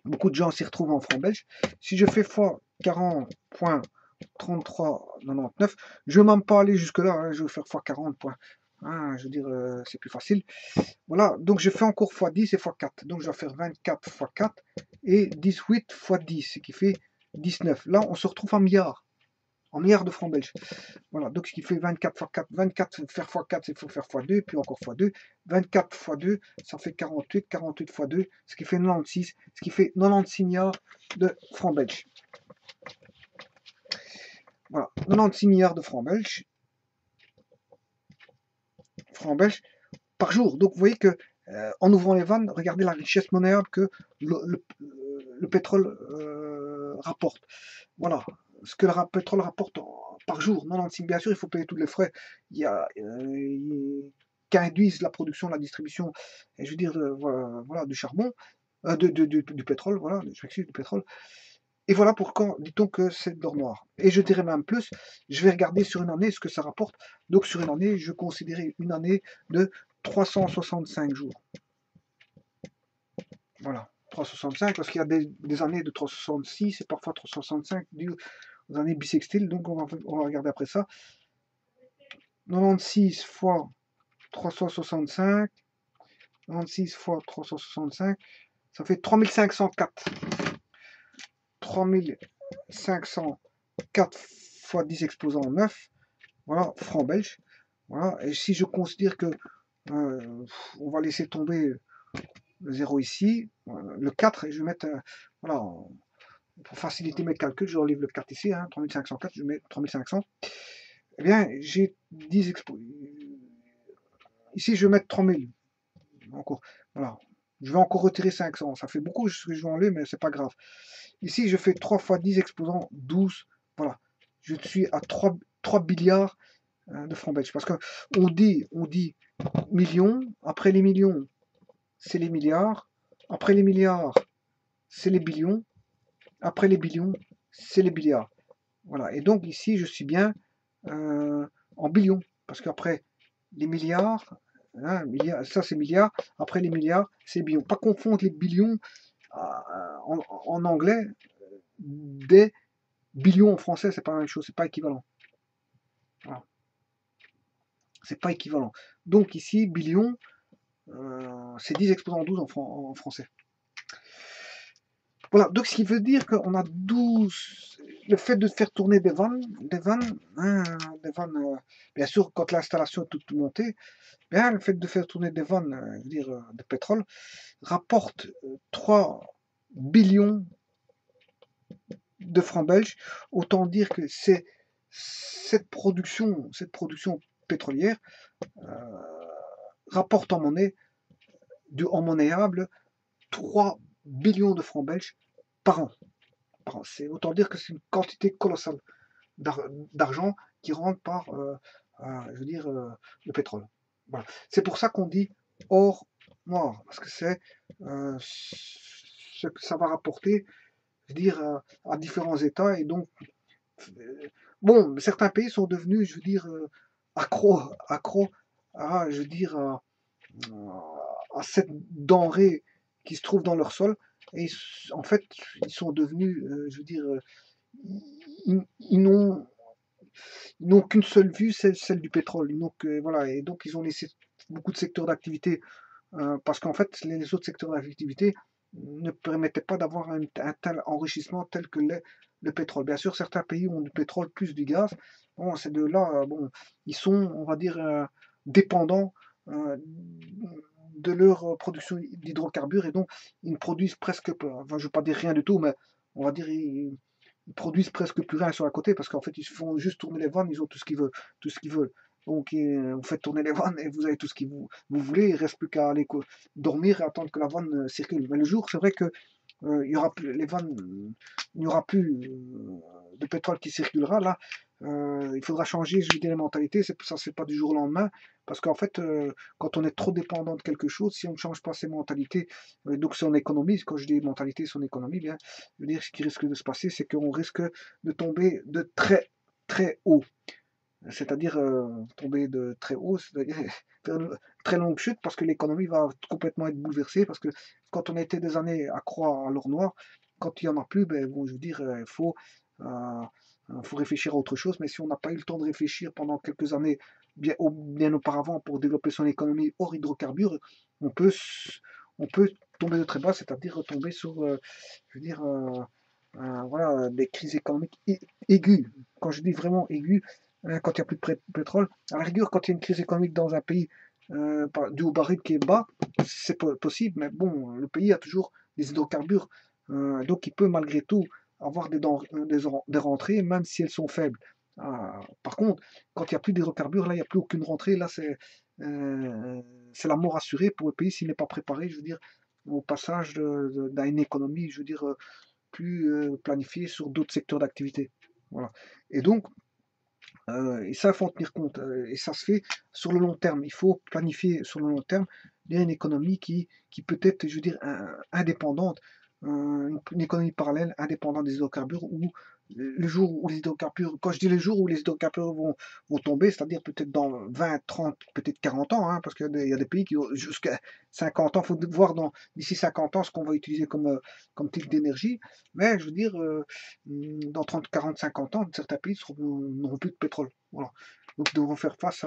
[SPEAKER 1] Beaucoup de gens s'y retrouvent en francs belges. Si je fais fois 40,3399, je ne vais même pas aller jusque-là. Hein, je vais faire fois 40. Je veux dire, c'est plus facile. Voilà, donc je fais encore x10 et x4. Donc je vais faire 24 x 4 et 18 x 10, ce qui fait 19. Là, on se retrouve en milliards de francs belges. Voilà, donc ce qui fait 24 x 4. 24 faire x4, c'est faut faire x2, puis encore x2. 24 x 2, ça fait 48. 48 x 2, ce qui fait 96. Ce qui fait 96 milliards de francs belges. Voilà, 96 milliards de francs belges. Par jour. Donc vous voyez que en ouvrant les vannes, regardez la richesse monnayable que le pétrole rapporte. Voilà, ce que le pétrole rapporte par jour. 96, bien sûr, il faut payer tous les frais. Il y a qu'induisent la production, la distribution, et je veux dire, voilà, du charbon, du pétrole, voilà, je m'excuse, du pétrole. Et voilà pourquoi dit-on que c'est de l'or noir. Et je dirais même plus, je vais regarder sur une année ce que ça rapporte. Donc sur une année, je considérais une année de 365 jours. Voilà, 365, parce qu'il y a des années de 366 et parfois 365 aux années bissextiles. Donc on va regarder après ça. 96 fois 365, 96 fois 365, ça fait 3504. 3504 fois 10 exposants 9, voilà, francs belges. Voilà, et si je considère que on va laisser tomber le 0 ici, le 4, et je vais mettre voilà, pour faciliter mes calculs, je enlève le 4 ici, hein, 3504, je mets 3500. Eh bien, j'ai 10 expos. Ici, je vais mettre 3000. Encore, voilà. Je vais encore retirer 500. Ça fait beaucoup ce que je vais enlever, mais c'est pas grave. Ici, je fais 3 fois 10 exposants 12. Voilà. Je suis à 3 milliards de francs belges. Parce qu'on dit millions. Après les millions, c'est les milliards. Après les milliards, c'est les billions. Après les billions, c'est les milliards. Voilà. Et donc ici, je suis bien en billions. Parce qu'après les milliards, hein, ça c'est milliards. Après les milliards, c'est billions. Pas confondre les billions en anglais des billions en français, c'est pas la même chose, c'est pas équivalent. Voilà. C'est pas équivalent. Donc ici, billion, c'est 10 exposants 12 en français. Voilà, donc ce qui veut dire qu'on a 12. Le fait de faire tourner des vannes, bien sûr, quand l'installation est toute montée, bien, le fait de faire tourner des vannes, je veux dire, de pétrole, rapporte 3 billions de francs belges. Autant dire que c'est cette production pétrolière rapporte en monnayable 3 billions de francs belges par an. C'est autant dire que c'est une quantité colossale d'argent qui rentre par, je veux dire, le pétrole. Voilà. C'est pour ça qu'on dit or noir, parce que c'est ce que ça va rapporter, je veux dire, à différents États. Et donc, bon, certains pays sont devenus, je veux dire, accros à, je veux dire, à cette denrée qui se trouve dans leur sol. Et en fait, ils sont devenus, je veux dire, ils n'ont qu'une seule vue, c'est celle du pétrole. Voilà, et donc ils ont laissé beaucoup de secteurs d'activité parce qu'en fait, les autres secteurs d'activité ne permettaient pas d'avoir un tel enrichissement tel que l'est le pétrole. Bien sûr, certains pays ont du pétrole plus du gaz. Bon, ces deux-là, bon, ils sont, on va dire, dépendants de leur production d'hydrocarbures et donc ils ne produisent presque pas, enfin, je ne veux pas dire rien du tout, mais on va dire ils produisent presque plus rien sur la côté parce qu'en fait ils font juste tourner les vannes, ils ont tout ce qu'ils veulent, tout ce qu'ils veulent. Donc vous faites tourner les vannes et vous avez tout ce que vous voulez, il ne reste plus qu'à aller dormir et attendre que la vanne circule. Mais le jour, c'est vrai que il y aura plus les vannes, il n'y aura plus de pétrole qui circulera. Là, il faudra changer, je veux dire, les mentalités. Ça ne se fait pas du jour au lendemain, parce qu'en fait, quand on est trop dépendant de quelque chose, si on ne change pas ses mentalités, donc son économie, quand je dis mentalité, son économie, bien, je veux dire, ce qui risque de se passer, c'est qu'on risque de tomber de très très haut. C'est-à-dire tomber de très haut, c'est-à-dire faire une très longue chute parce que l'économie va complètement être bouleversée, parce que quand on a été des années à croire à l'or noir, quand il n'y en a plus, ben, bon, je veux dire, faut réfléchir à autre chose, mais si on n'a pas eu le temps de réfléchir pendant quelques années bien auparavant pour développer son économie hors hydrocarbures, on peut, on peut tomber de très bas, c'est-à-dire tomber sur, je veux dire, voilà, des crises économiques aiguës. Quand je dis vraiment aiguës, quand il n'y a plus de pétrole. À la rigueur, quand il y a une crise économique dans un pays dû au baril qui est bas, c'est possible, mais bon, le pays a toujours des hydrocarbures, donc il peut malgré tout avoir des rentrées, même si elles sont faibles. Par contre, quand il n'y a plus d'hydrocarbures, là, il n'y a plus aucune rentrée, là, c'est la mort assurée pour le pays s'il n'est pas préparé, je veux dire, au passage d'une économie, je veux dire, plus planifiée sur d'autres secteurs d'activité. Voilà. Et donc, et ça, il faut en tenir compte. Et ça se fait sur le long terme. Il faut planifier sur le long terme. Il y a une économie qui peut être, je veux dire, indépendante, une économie parallèle, indépendante des hydrocarbures, où le jour où les hydrocarbures, quand je dis le jour où les hydrocarbures vont tomber, c'est-à-dire peut-être dans 20, 30, peut-être 40 ans, hein, parce qu'il y a des pays qui ont jusqu'à 50 ans, il faut voir d'ici 50 ans ce qu'on va utiliser comme type d'énergie, mais je veux dire, dans 30, 40, 50 ans, certains pays n'auront plus de pétrole. Voilà. Donc ils devront faire face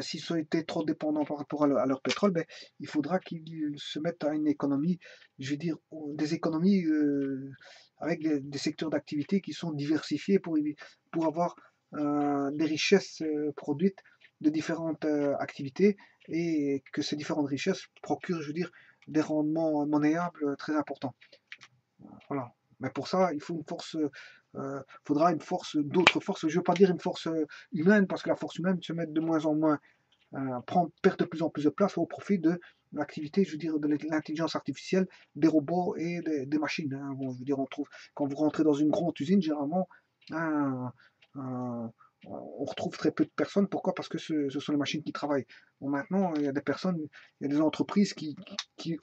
[SPEAKER 1] s'ils ont été trop dépendants par rapport à leur pétrole, ben, il faudra qu'ils se mettent à une économie, je veux dire, des économies avec des secteurs d'activité qui sont diversifiés pour avoir des richesses produites de différentes activités et que ces différentes richesses procurent, je veux dire, des rendements monnayables très importants. Voilà. Mais pour ça, il faut une force, faudra une force, d'autres forces. Je ne veux pas dire une force humaine, parce que la force humaine se met de moins en moins, perd de plus en plus de place au profit de l'activité, je veux dire, de l'intelligence artificielle, des robots et des machines. Hein. Bon, je veux dire, on trouve, quand vous rentrez dans une grande usine, généralement, hein, on retrouve très peu de personnes. Pourquoi? Parce que ce sont les machines qui travaillent. Bon, maintenant, il y a des personnes, il y a des entreprises qui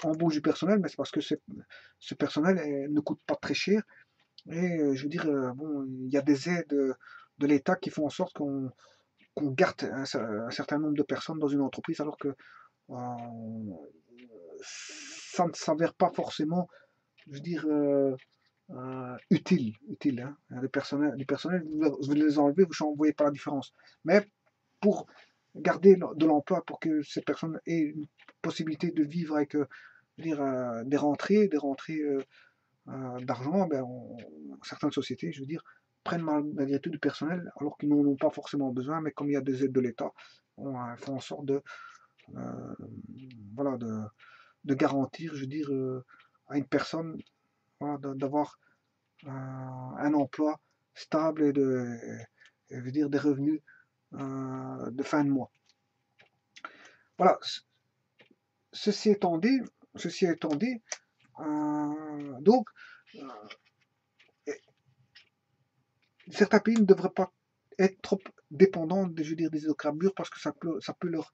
[SPEAKER 1] embauchent du personnel, mais c'est parce que ce personnel ne coûte pas très cher. Et je veux dire, bon, il y a des aides de l'État qui font en sorte qu'on garde un certain nombre de personnes dans une entreprise, alors que ça ne s'avère pas forcément, je veux dire, utile. Hein. Du personnel, vous les enlevez, vous ne voyez pas la différence. Mais pour garder de l'emploi, pour que ces personnes aient une possibilité de vivre avec, je veux dire, des rentrées d'argent, ben, certaines sociétés, je veux dire, prennent malgré tout du personnel, alors qu'ils n'en ont pas forcément besoin, mais comme il y a des aides de l'État, on font en sorte de, euh, voilà, de garantir, je veux dire, à une personne, voilà, d'avoir un emploi stable et je veux dire, des revenus de fin de mois. Voilà. Ceci étant dit, donc, certains pays ne devraient pas être trop dépendants je veux dire, des hydrocarbures, parce que ça peut leur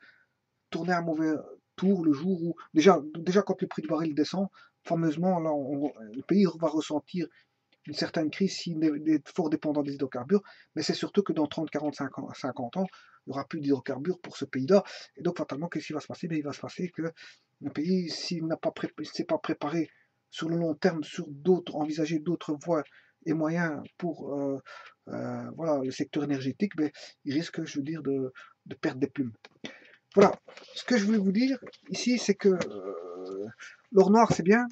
[SPEAKER 1] tourner un mauvais tour le jour où, déjà quand le prix du baril descend, fameusement, là, le pays va ressentir une certaine crise s'il est fort dépendant des hydrocarbures, mais c'est surtout que dans 30, 40, 50 ans, il n'y aura plus d'hydrocarbures pour ce pays-là, et donc fatalement, qu'est-ce qui va se passer? Il va se passer que le pays, s'il ne s'est pas préparé sur le long terme, envisager d'autres voies et moyens pour voilà, le secteur énergétique, mais il risque, je veux dire, de perdre des plumes. Voilà, ce que je voulais vous dire ici, c'est que l'or noir, c'est bien.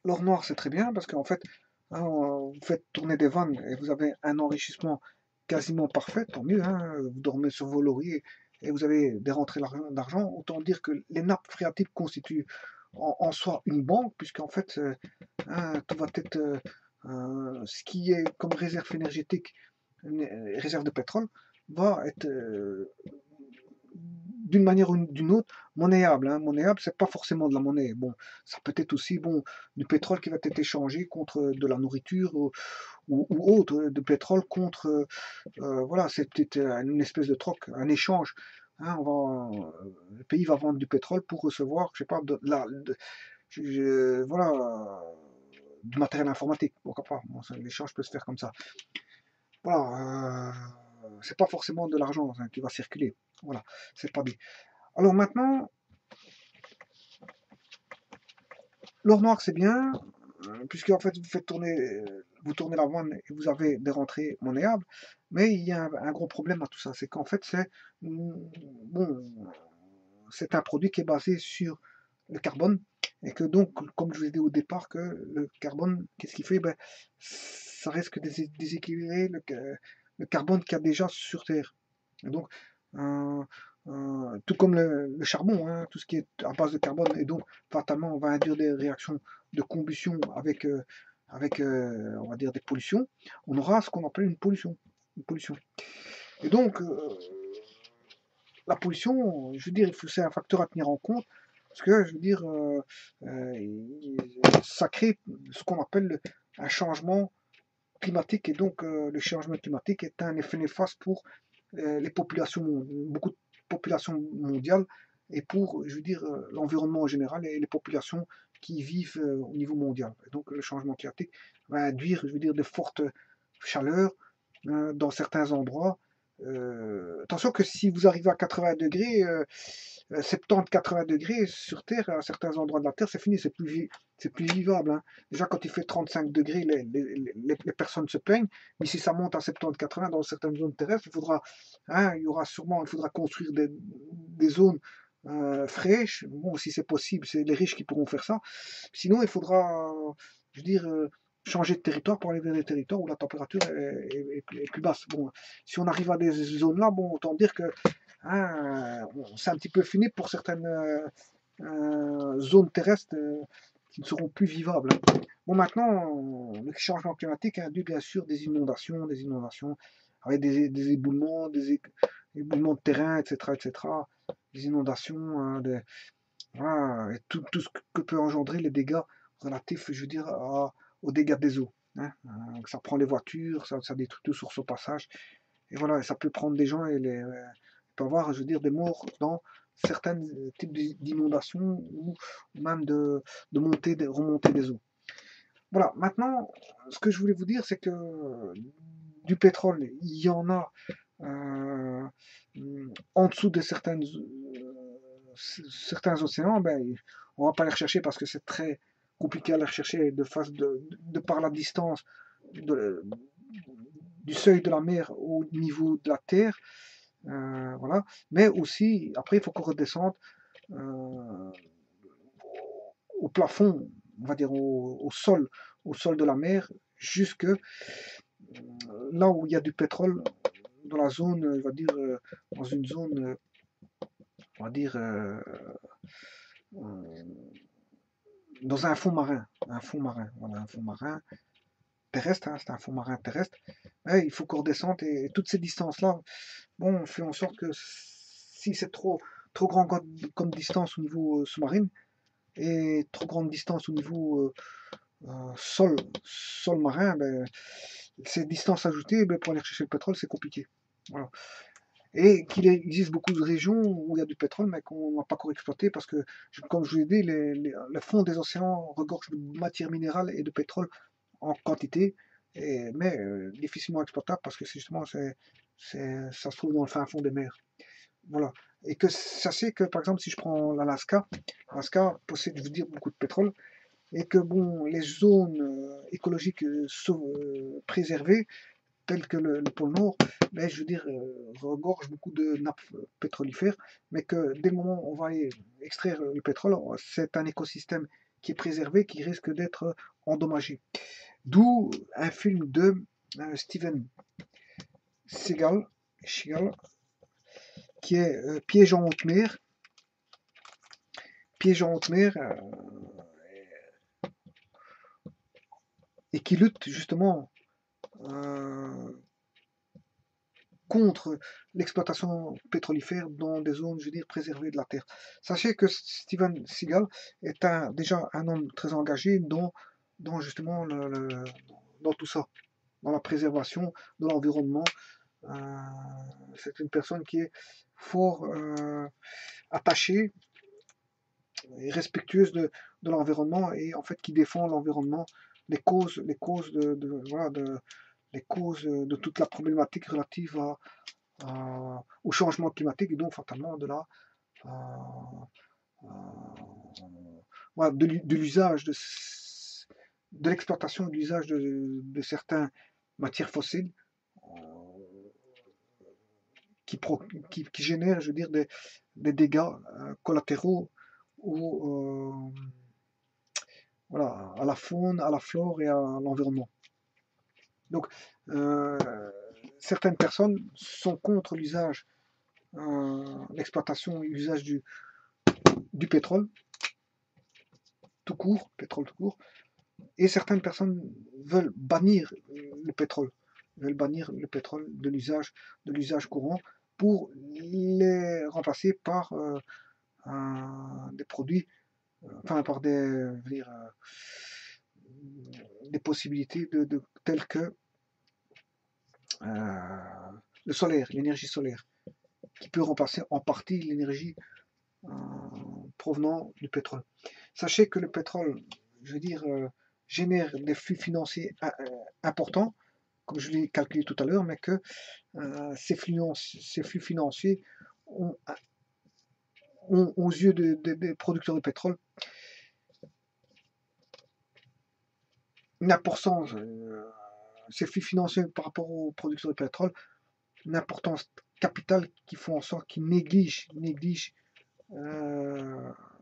[SPEAKER 1] L'or noir, c'est très bien, parce qu'en fait, hein, vous faites tourner des vannes et vous avez un enrichissement quasiment parfait, tant mieux. Hein, vous dormez sur vos lauriers et vous avez des rentrées d'argent. Autant dire que les nappes phréatiques constituent en soi une banque, puisqu'en fait, hein, tout va être ce qui est comme réserve énergétique, réserve de pétrole, va être d'une manière ou d'une autre monnayable. Hein. Monnayable, c'est pas forcément de la monnaie. Bon, ça peut être aussi du pétrole qui va être échangé contre de la nourriture ou autre, de pétrole contre, voilà, c'est peut-être une espèce de troc, un échange. Hein, le pays va vendre du pétrole pour recevoir, je sais pas, voilà, du matériel informatique. Pourquoi pas? Bon, l'échange peut se faire comme ça. Voilà, c'est pas forcément de l'argent qui va circuler. Voilà, c'est pas dit. Alors maintenant, l'or noir c'est bien, puisque en fait vous tournez la vanne et vous avez des rentrées monnayables, mais il y a un gros problème à tout ça, c'est qu'en fait bon, c'est un produit qui est basé sur le carbone, et que donc, comme je vous ai dit au départ, que le carbone, qu'est-ce qu'il fait? Ben, ça risque de déséquilibrer le carbone qu'il y a déjà sur Terre. Et donc, tout comme le charbon, hein, tout ce qui est à base de carbone, et donc fatalement on va induire des réactions de combustion avec on va dire des pollutions, on aura ce qu'on appelle une pollution. Et donc, la pollution, je veux dire, c'est un facteur à tenir en compte, parce que, je veux dire, ça crée ce qu'on appelle un changement climatique, et donc le changement climatique est un effet néfaste pour les populations, beaucoup de populations mondiales, et pour, je veux dire, l'environnement en général et les populations qui vivent au niveau mondial. Et donc le changement climatique va induire, je veux dire, de fortes chaleurs dans certains endroits. Attention que si vous arrivez à 80 degrés, 70-80 degrés sur Terre, à certains endroits de la Terre, c'est fini, c'est plus vivable. Hein. Déjà, quand il fait 35 degrés, les personnes se plaignent, mais si ça monte à 70-80 dans certaines zones terrestres, il faudra construire des zones fraîches. Bon, si c'est possible, c'est les riches qui pourront faire ça. Sinon, il faudra, je veux dire, changer de territoire pour aller vers des territoires où la température est plus basse. Bon, si on arrive à des zones là, bon, autant dire que c'est un petit peu fini pour certaines zones terrestres qui ne seront plus vivables. Hein. Bon, maintenant, le changement climatique induit bien sûr des inondations, avec des éboulements, éboulements de terrain, etc., etc., des inondations, hein, voilà, et tout ce que peut engendrer les dégâts relatifs, je veux dire, aux dégâts des eaux. Hein. Ça prend les voitures, ça détruit tout sur son passage. Et voilà, ça peut prendre des gens et peut avoir, je veux dire, des morts dans certains types d'inondations ou même de remontée des eaux. Voilà, maintenant, ce que je voulais vous dire, c'est que du pétrole, il y en a euh, en dessous de certains océans, ben, on va pas les rechercher parce que c'est très compliqué à les rechercher de par la distance de, du seuil de la mer au niveau de la terre. Voilà. Mais aussi, après, il faut qu'on redescende euh, au plafond, on va dire au sol de la mer, jusque là où il y a du pétrole, dans la zone, on va dire, dans une zone, on va dire, dans un fond marin, voilà, un fond marin terrestre, hein, c'est un fond marin terrestre. Ouais, il faut qu'on redescende et toutes ces distances-là, bon, on fait en sorte que si c'est trop grand comme distance au niveau sous-marine et trop grande distance au niveau sol marin, ben, ces distances ajoutées, ben, pour aller chercher le pétrole, c'est compliqué. Voilà. Et qu'il existe beaucoup de régions où il y a du pétrole, mais qu'on n'a pas encore exploité parce que, comme je vous l'ai dit, le fond des océans regorge de matières minérales et de pétrole en quantité, mais difficilement exploitable parce que justement, ça se trouve dans le fin fond des mers. Voilà. Et que sachez que, par exemple, si je prends l'Alaska possède, je veux dire, beaucoup de pétrole, et que bon, les zones écologiques préservées, telles que le pôle Nord, mais je veux dire, regorge beaucoup de nappes pétrolifères, mais que dès le moment où on va aller extraire le pétrole, c'est un écosystème qui est préservé, qui risque d'être endommagé. D'où un film de Steven Seagal, qui est Piège en haute mer. Piège en haute mer, et qui lutte justement contre l'exploitation pétrolifère dans des zones, je veux dire, préservées de la Terre. Sachez que Steven Seagal est déjà un homme très engagé dans justement dans tout ça, dans la préservation de l'environnement. C'est une personne qui est fort attachée et respectueuse de l'environnement et en fait qui défend l'environnement, voilà, les causes de toute la problématique relative au changement climatique et donc fatalement voilà, de l'usage de l'exploitation et de l'usage de certaines matières fossiles qui, qui génèrent, je veux dire, des dégâts collatéraux voilà, à la faune, à la flore et à l'environnement. Donc, certaines personnes sont contre l'usage, l'exploitation et l'usage du pétrole tout court, et certaines personnes veulent bannir le pétrole de l'usage courant pour les remplacer par des produits, enfin par des possibilités telles que le solaire, l'énergie solaire, qui peut remplacer en partie l'énergie provenant du pétrole. Sachez que le pétrole, je veux dire, génère des flux financiers importants, comme je l'ai calculé tout à l'heure, mais que ces flux financiers ont, aux yeux des producteurs de pétrole une importance, ces flux financiers par rapport aux producteurs de pétrole, une importance capitale qui font en sorte qu'ils négligent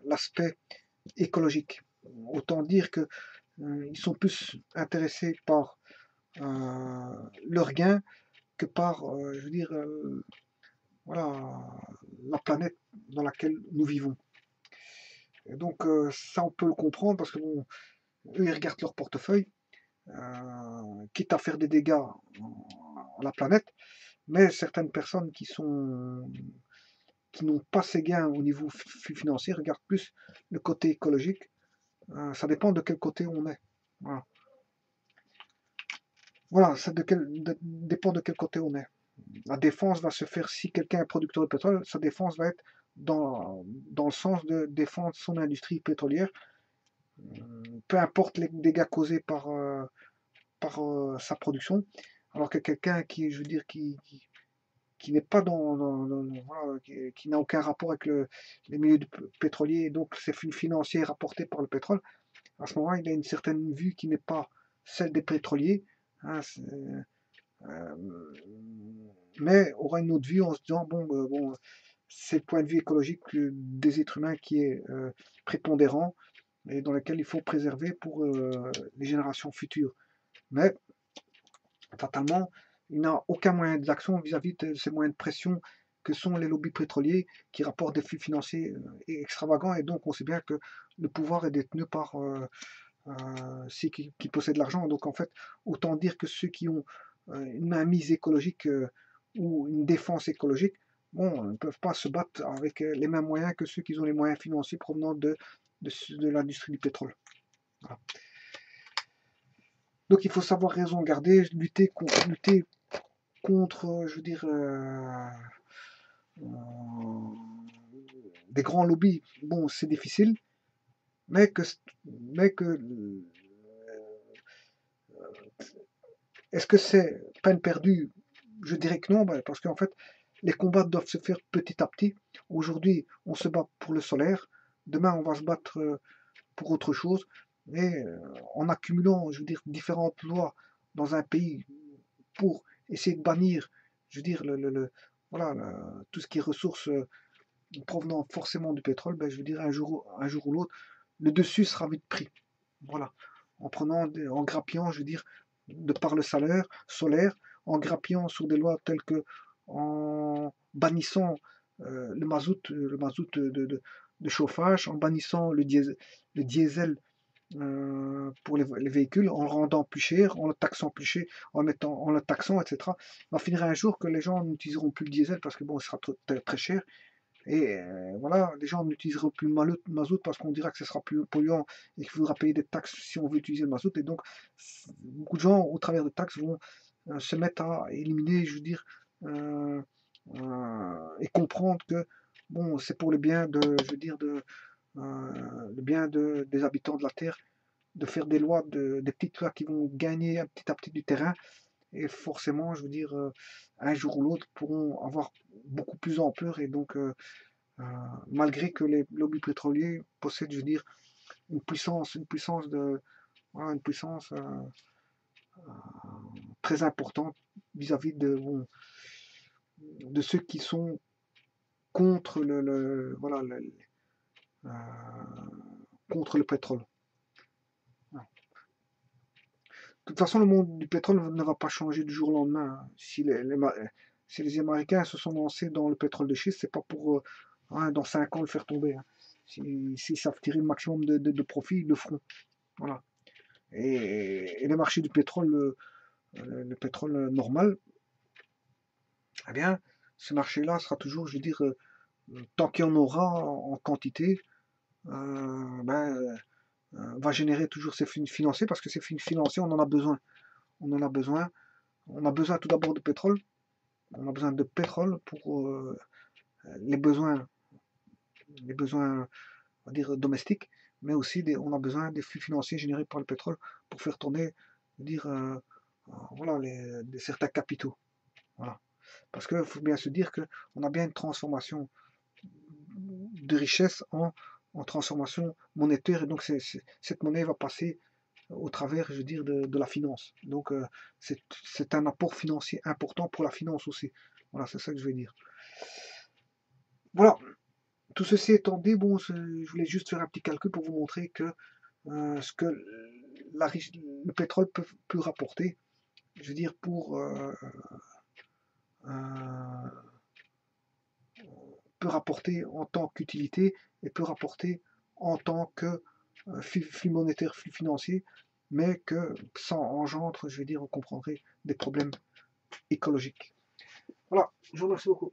[SPEAKER 1] l'aspect écologique. Autant dire que ils sont plus intéressés par leur gain que par, je veux dire, voilà, la planète dans laquelle nous vivons. Et donc ça, on peut le comprendre parce que bon, eux, ils regardent leur portefeuille, quitte à faire des dégâts à la planète, mais certaines personnes qui n'ont pas ces gains au niveau financier regardent plus le côté écologique. Ça dépend de quel côté on est. Voilà, voilà ça dépend de quel côté on est. La défense va se faire, si quelqu'un est producteur de pétrole, sa défense va être dans le sens de défendre son industrie pétrolière, peu importe les dégâts causés par sa production, alors que quelqu'un qui, je veux dire, qui n'est pas voilà, qui n'a aucun rapport avec les milieux pétroliers, donc c'est financier rapporté par le pétrole, à ce moment-là, il a une certaine vue qui n'est pas celle des pétroliers, hein, euh, mais aura une autre vue en se disant, bon, c'est le point de vue écologique des êtres humains qui est prépondérant et dans lequel il faut préserver pour les générations futures. Mais, fatalement, il n'a aucun moyen d'action vis-à-vis de ces moyens de pression que sont les lobbies pétroliers qui rapportent des flux financiers extravagants, et donc on sait bien que le pouvoir est détenu par ceux qui possèdent l'argent. Donc en fait, autant dire que ceux qui ont une mainmise écologique ou une défense écologique, bon, ne peuvent pas se battre avec les mêmes moyens que ceux qui ont les moyens financiers provenant de l'industrie du pétrole. Voilà. Donc il faut savoir raison garder, lutter contre, je veux dire, des grands lobbies. Bon, c'est difficile, mais que est-ce que c'est peine perdue? Je dirais que non, parce qu'en fait, les combats doivent se faire petit à petit. Aujourd'hui, on se bat pour le solaire. Demain, on va se battre pour autre chose. Et en accumulant, je veux dire, différentes lois dans un pays pour essayer de bannir, je veux dire, voilà, tout ce qui est ressources provenant forcément du pétrole, ben, je veux dire, un jour ou l'autre, le dessus sera vite pris. Voilà. En grappillant, je veux dire, de par le salaire solaire, en grappillant sur des lois telles que en bannissant le mazout de chauffage, en bannissant le diesel pour les véhicules, en le rendant plus cher, en le taxant plus cher, en le taxant, etc. Il va finir un jour que les gens n'utiliseront plus le diesel parce que bon, il sera très cher. Et voilà, les gens n'utiliseront plus le mazout parce qu'on dira que ce sera plus polluant et qu'il faudra payer des taxes si on veut utiliser le mazout. Et donc, beaucoup de gens, au travers des taxes, vont se mettre à éliminer, je veux dire, et comprendre que bon, c'est pour le bien je veux dire, le bien des habitants de la Terre, de faire des lois, des petites lois qui vont gagner petit à petit du terrain. Et forcément, je veux dire, un jour ou l'autre, pourront avoir beaucoup plus d'ampleur. Et donc, malgré que les lobbies pétroliers possèdent, je veux dire, voilà, une puissance très importante vis-à-vis de ceux qui sont contre voilà, euh, contre le pétrole. Voilà. De toute façon, le monde du pétrole ne va pas changer du jour au lendemain, hein. Si les Américains se sont lancés dans le pétrole de schiste, c'est pas pour dans 5 ans le faire tomber, hein. S'ils savent tirer le maximum de profit, ils le feront. Voilà. Et le marché du pétrole, le pétrole normal, eh bien, ce marché-là sera toujours, je veux dire, tant qu'il y en aura en quantité, ben, va générer toujours ces flux financiers parce que ces flux financiers, on en a besoin. On en a besoin. On a besoin tout d'abord de pétrole. On a besoin de pétrole pour les besoins, on va dire, domestiques, mais aussi on a besoin des flux financiers générés par le pétrole pour faire tourner, dire, voilà, certains capitaux. Voilà. Parce qu'il faut bien se dire qu'on a bien une transformation de richesse en transformation monétaire, et donc cette monnaie va passer au travers, je veux dire, de la finance. Donc c'est un apport financier important pour la finance aussi. Voilà, c'est ça que je veux dire. Voilà, tout ceci étant dit, bon, je voulais juste faire un petit calcul pour vous montrer que ce que le pétrole peut rapporter, je veux dire, peut rapporter en tant qu'utilité et peut rapporter en tant que flux monétaire, flux financier, mais que ça engendre, je vais dire, vous comprendrez, des problèmes écologiques. Voilà, je vous remercie beaucoup.